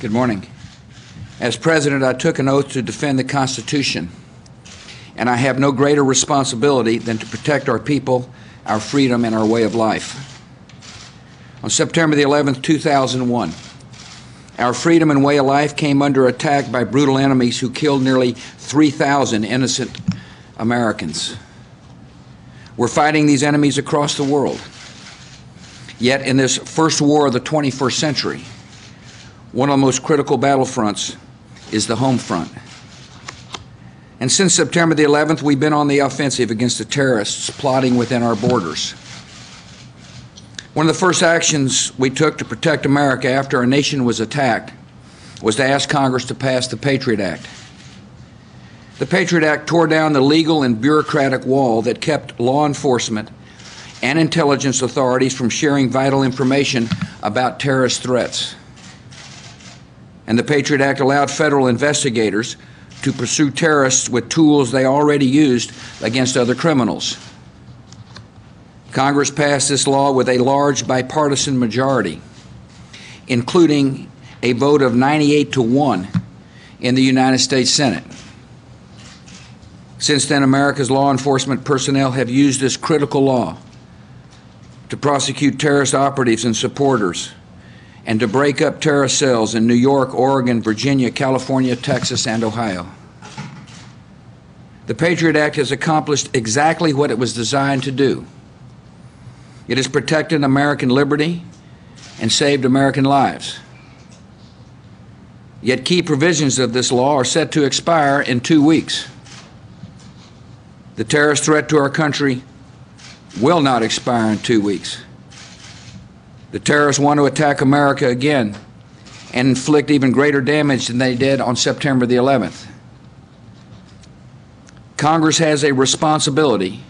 Good morning. As President, I took an oath to defend the Constitution, and I have no greater responsibility than to protect our people, our freedom, and our way of life. On September the 11th, 2001, our freedom and way of life came under attack by brutal enemies who killed nearly 3,000 innocent Americans. We're fighting these enemies across the world. Yet in this first war of the 21st century, one of the most critical battlefronts is the home front. And since September the 11th, we've been on the offensive against the terrorists plotting within our borders. One of the first actions we took to protect America after our nation was attacked was to ask Congress to pass the Patriot Act. The Patriot Act tore down the legal and bureaucratic wall that kept law enforcement and intelligence authorities from sharing vital information about terrorist threats. And the Patriot Act allowed federal investigators to pursue terrorists with tools they already used against other criminals. Congress passed this law with a large bipartisan majority, including a vote of 98-1 in the United States Senate. Since then, America's law enforcement personnel have used this critical law to prosecute terrorist operatives and supporters, and to break up terrorist cells in New York, Oregon, Virginia, California, Texas, and Ohio. The Patriot Act has accomplished exactly what it was designed to do. It has protected American liberty and saved American lives. Yet key provisions of this law are set to expire in 2 weeks. The terrorist threat to our country will not expire in 2 weeks. The terrorists want to attack America again and inflict even greater damage than they did on September the 11th. Congress has a responsibility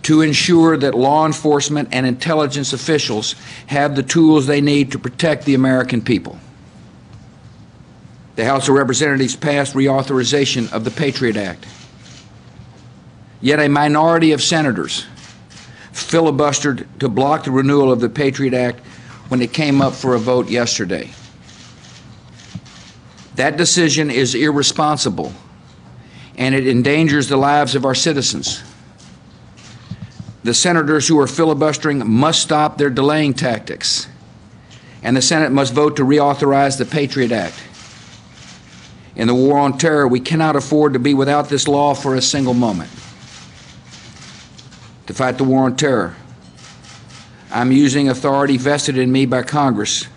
to ensure that law enforcement and intelligence officials have the tools they need to protect the American people. The House of Representatives passed reauthorization of the Patriot Act. Yet a minority of senators filibustered to block the renewal of the Patriot Act when it came up for a vote yesterday. That decision is irresponsible, and it endangers the lives of our citizens. The senators who are filibustering must stop their delaying tactics, and the Senate must vote to reauthorize the Patriot Act. In the war on terror, we cannot afford to be without this law for a single moment. To fight the war on terror, I'm using authority vested in me by Congress,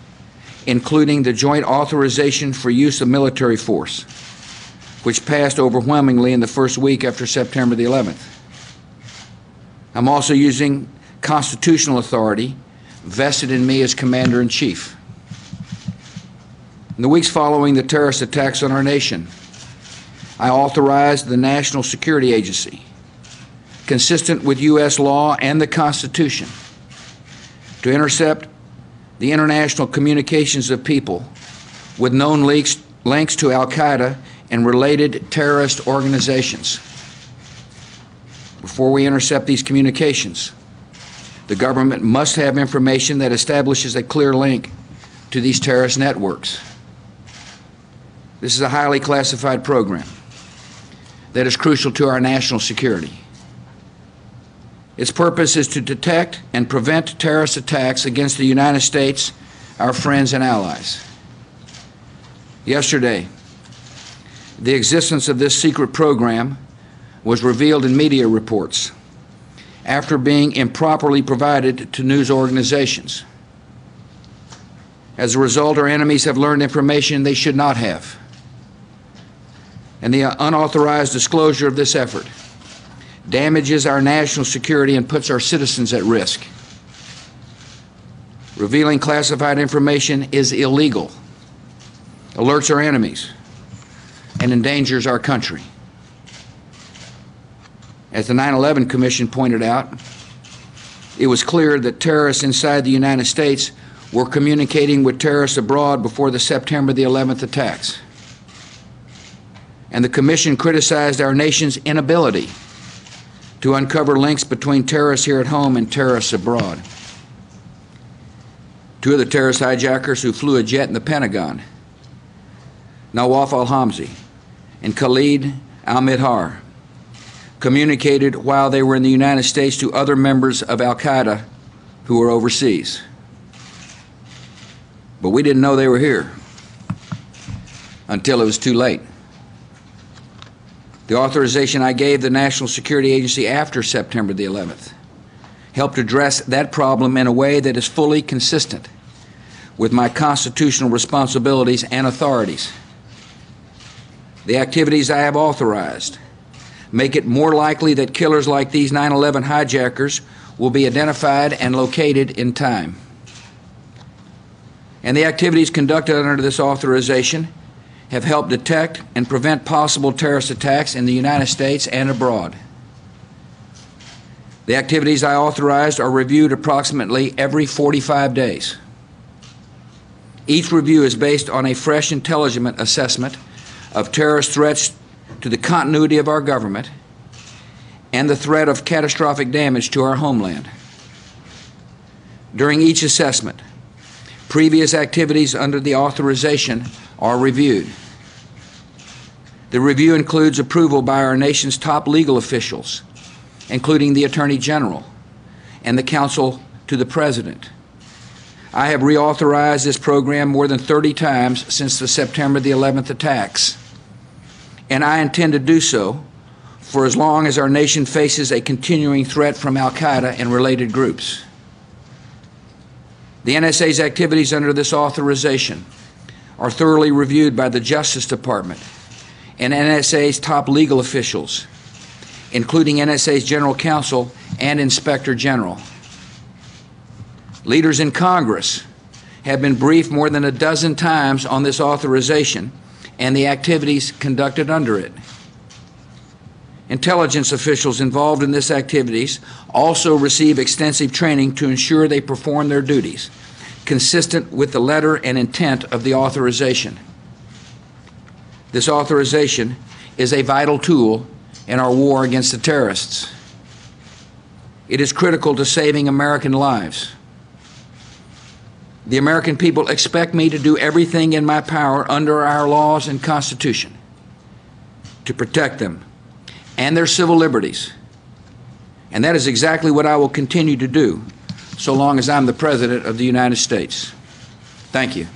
including the joint authorization for use of military force, which passed overwhelmingly in the first week after September the 11th. I'm also using constitutional authority vested in me as Commander-in-Chief. In the weeks following the terrorist attacks on our nation, I authorized the National Security Agency, consistent with U.S. law and the Constitution, to intercept the international communications of people with known links to al-Qaeda and related terrorist organizations. Before we intercept these communications, the government must have information that establishes a clear link to these terrorist networks. This is a highly classified program that is crucial to our national security. Its purpose is to detect and prevent terrorist attacks against the United States, our friends and allies. Yesterday, the existence of this secret program was revealed in media reports after being improperly provided to news organizations. As a result, our enemies have learned information they should not have. And the unauthorized disclosure of this effort damages our national security and puts our citizens at risk. Revealing classified information is illegal, alerts our enemies, and endangers our country. As the 9/11 Commission pointed out, it was clear that terrorists inside the United States were communicating with terrorists abroad before the September the 11th attacks. And the Commission criticized our nation's inability to uncover links between terrorists here at home and terrorists abroad. Two of the terrorist hijackers who flew a jet in the Pentagon Nawaf al-Hamzi, and Khalid al-Midhar communicated while they were in the United States to other members of al-Qaeda who were overseas. But we didn't know they were here until it was too late. The authorization I gave the National Security Agency after September the 11th helped address that problem in a way that is fully consistent with my constitutional responsibilities and authorities. The activities I have authorized make it more likely that killers like these 9/11 hijackers will be identified and located in time. And the activities conducted under this authorization have helped detect and prevent possible terrorist attacks in the United States and abroad. The activities I authorized are reviewed approximately every 45 days. Each review is based on a fresh intelligence assessment of terrorist threats to the continuity of our government and the threat of catastrophic damage to our homeland. During each assessment, previous activities under the authorization are reviewed. The review includes approval by our nation's top legal officials, including the Attorney General and the Counsel to the President. I have reauthorized this program more than 30 times since the September the 11th attacks, and I intend to do so for as long as our nation faces a continuing threat from al-Qaeda and related groups. The NSA's activities under this authorization are thoroughly reviewed by the Justice Department and NSA's top legal officials, including NSA's General Counsel and Inspector General. Leaders in Congress have been briefed more than a dozen times on this authorization and the activities conducted under it. Intelligence officials involved in these activities also receive extensive training to ensure they perform their duties consistent with the letter and intent of the authorization. This authorization is a vital tool in our war against the terrorists. It is critical to saving American lives. The American people expect me to do everything in my power under our laws and Constitution to protect them and their civil liberties. And that is exactly what I will continue to do so long as I'm the President of the United States. Thank you.